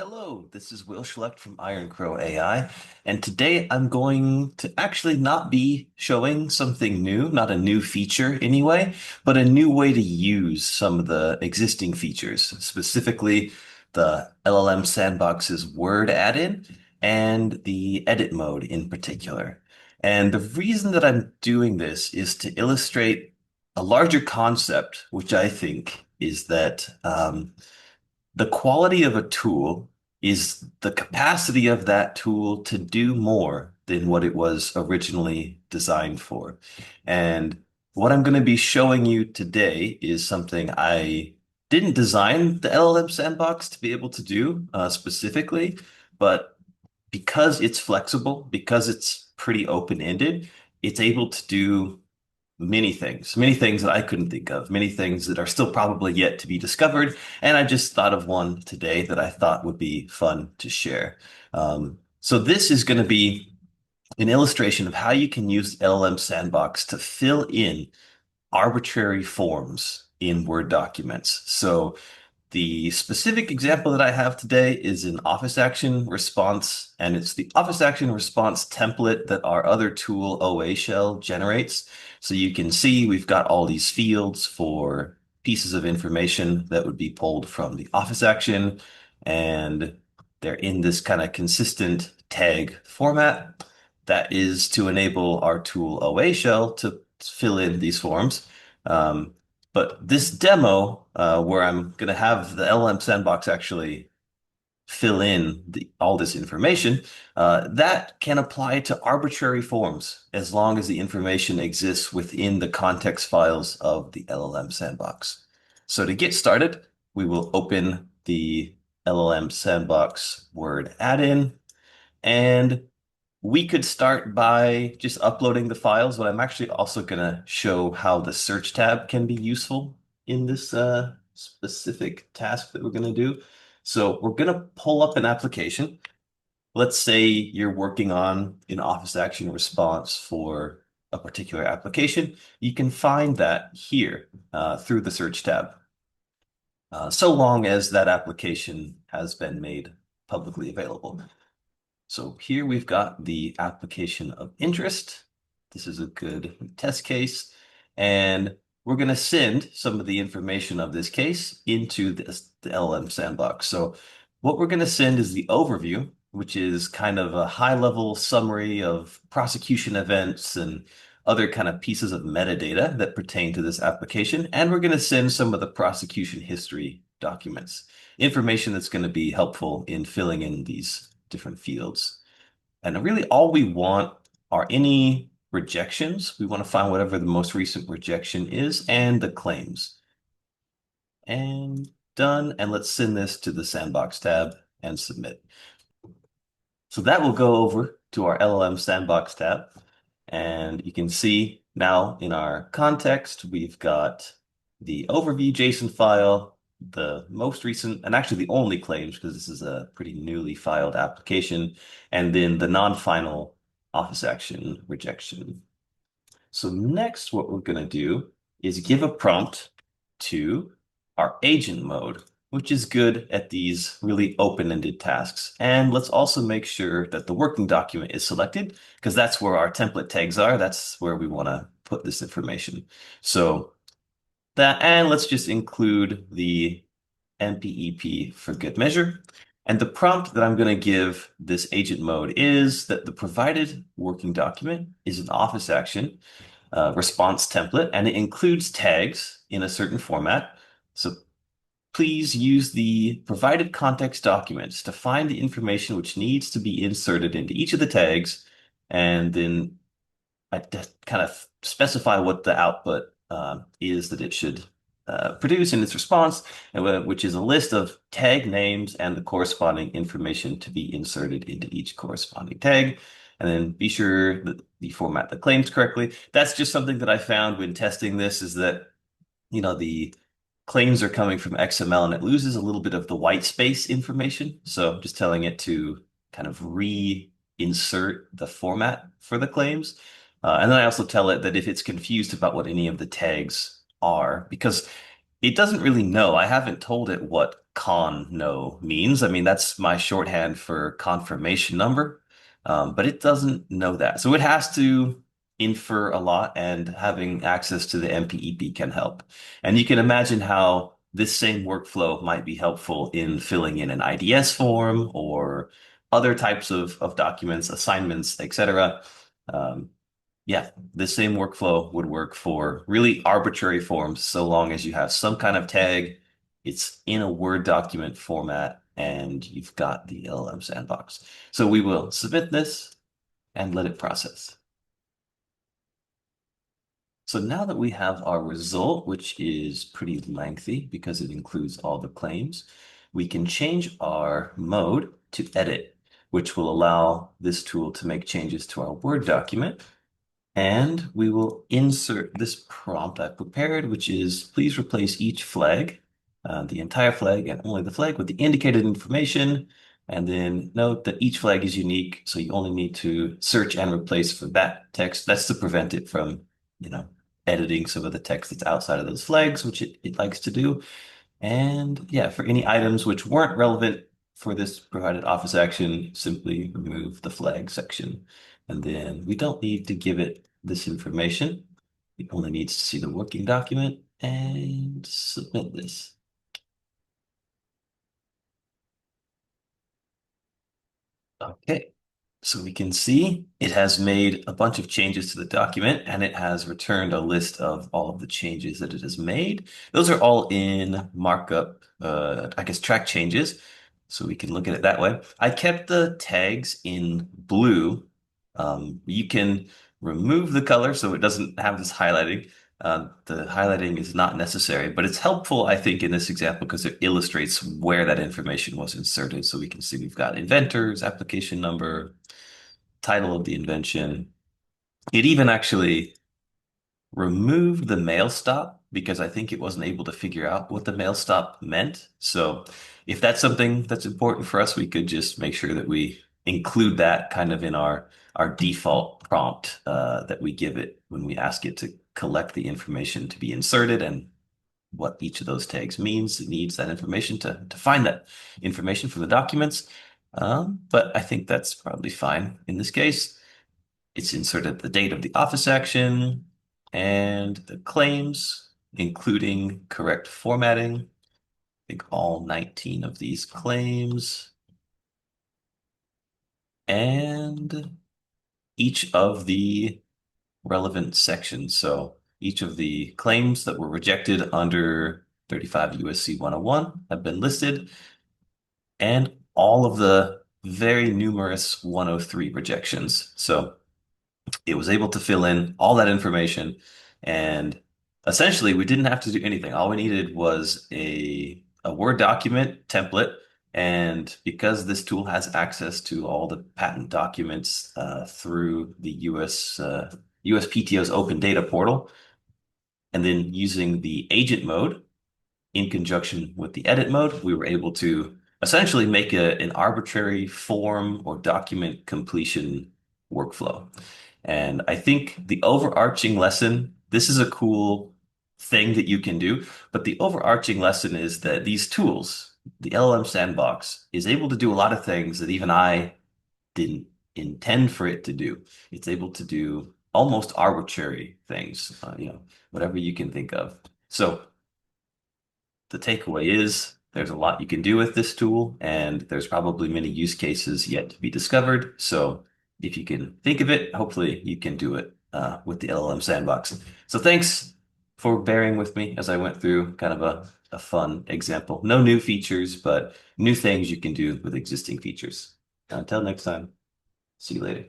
Hello, this is Will Schlecht from Iron Crow AI, and today I'm going to actually not be showing something new, not a new feature anyway, but a new way to use some of the existing features, specifically the LLM Sandbox's Word add-in and the edit mode in particular. And the reason that I'm doing this is to illustrate a larger concept, which I think is that the quality of a tool is the capacity of that tool to do more than what it was originally designed for. And what I'm going to be showing you today is something I didn't design the LLM sandbox to be able to do specifically, but because it's flexible, because it's pretty open-ended, it's able to do many things that I couldn't think of, many things that are still probably yet to be discovered. And I just thought of one today that I thought would be fun to share. So this is going to be an illustration of how you can use LLM Sandbox to fill in arbitrary forms in Word documents. So the specific example that I have today is an Office Action response, and it's the Office Action response template that our other tool OA shell generates. So you can see we've got all these fields for pieces of information that would be pulled from the Office Action, and they're in this kind of consistent tag format that is to enable our tool OA shell to fill in these forms. Um, but this demo, where I'm going to have the LLM Sandbox actually fill in all this information, that can apply to arbitrary forms as long as the information exists within the context files of the LLM Sandbox. So to get started, we will open the LLM Sandbox Word add-in, and we could start by just uploading the files, but I'm actually also going to show how the search tab can be useful in this specific task that we're going to do. So we're going to pull up an application. Let's say you're working on an Office Action response for a particular application. You can find that here through the search tab, so long as that application has been made publicly available. So here we've got the application of interest. This is a good test case. And we're going to send some of the information of this case into the LLM sandbox. So what we're going to send is the overview, which is kind of a high-level summary of prosecution events and other kind of pieces of metadata that pertain to this application. And we're going to send some of the prosecution history documents, information that's going to be helpful in filling in these different fields. And really all we want are any rejections. We want to find whatever the most recent rejection is and the claims. And done. And let's send this to the sandbox tab and submit. So that will go over to our LLM sandbox tab. And you can see now in our context, we've got the overview JSON file, the most recent, and actually the only claims, because this is a pretty newly filed application, and then the non-final Office Action rejection. So next, what we're going to do is give a prompt to our agent mode, which is good at these really open-ended tasks. And let's also make sure that the working document is selected, because that's where our template tags are. That's where we want to put this information. So that, and let's just include the MPEP for good measure. And the prompt that I'm going to give this agent mode is that the provided working document is an Office Action response template, and it includes tags in a certain format. So please use the provided context documents to find the information which needs to be inserted into each of the tags, and then I kind of specify what the output is that it should produce in its response, which is a list of tag names and the corresponding information to be inserted into each corresponding tag. And then be sure that you format the claims correctly. That's just something that I found when testing this, is that, the claims are coming from XML and it loses a little bit of the white space information. So I'm just telling it to kind of reinsert the format for the claims. And then I also tell it that if it's confused about what any of the tags are, because It doesn't really know. I haven't told it what con no means. I mean, that's my shorthand for confirmation number. But it doesn't know that. So it has to infer a lot, and having access to the MPEP can help. And you can imagine how this same workflow might be helpful in filling in an IDS form or other types of documents, assignments, etc. Um, yeah, the same workflow would work for really arbitrary forms so long as you have some kind of tag, it's in a Word document format, and you've got the LLM sandbox. So we will submit this and let it process. So now that we have our result, which is pretty lengthy because it includes all the claims, we can change our mode to edit, which will allow this tool to make changes to our Word document. And we will insert this prompt I prepared, which is please replace each flag, the entire flag and only the flag with the indicated information. And then note that each flag is unique, so you only need to search and replace for that text. That's to prevent it from, you know, editing some of the text that's outside of those flags, which it likes to do. And yeah, for any items which weren't relevant for this provided office action, simply remove the flag section. And then we don't need to give it this information. It only needs to see the working document and submit this. Okay. So we can see it has made a bunch of changes to the document, and it has returned a list of all of the changes that it has made. Those are all in markup, I guess track changes. So we can look at it that way. I kept the tags in blue. You can remove the color so it doesn't have this highlighting. The highlighting is not necessary, but it's helpful, I think, in this example because it illustrates where that information was inserted. So we can see we've got inventors, application number, title of the invention. It even actually removed the mail stop because I think it wasn't able to figure out what the mail stop meant. So if that's something that's important for us, we could just make sure that we include that kind of in our default prompt that we give it when we ask it to collect the information to be inserted and what each of those tags means. It needs that information to find that information from the documents. But I think that's probably fine in this case. It's inserted the date of the office action and the claims, including correct formatting. I think all 19 of these claims and each of the relevant sections. So each of the claims that were rejected under 35 USC 101 have been listed, and all of the very numerous 103 rejections. So it was able to fill in all that information, and essentially we didn't have to do anything. All we needed was a Word document template. And because this tool has access to all the patent documents through the USPTO's open data portal, and then using the agent mode in conjunction with the edit mode, we were able to essentially make an arbitrary form or document completion workflow. And I think the overarching lesson, this is a cool thing that you can do, but the overarching lesson is that these tools, the LLM Sandbox, is able to do a lot of things that even I didn't intend for it to do. It's able to do almost arbitrary things, whatever you can think of. So the takeaway is there's a lot you can do with this tool, and there's probably many use cases yet to be discovered. So if you can think of it, hopefully you can do it with the LLM Sandbox. So thanks for bearing with me as I went through kind of a fun example. No new features, but new things you can do with existing features. Until next time, see you later.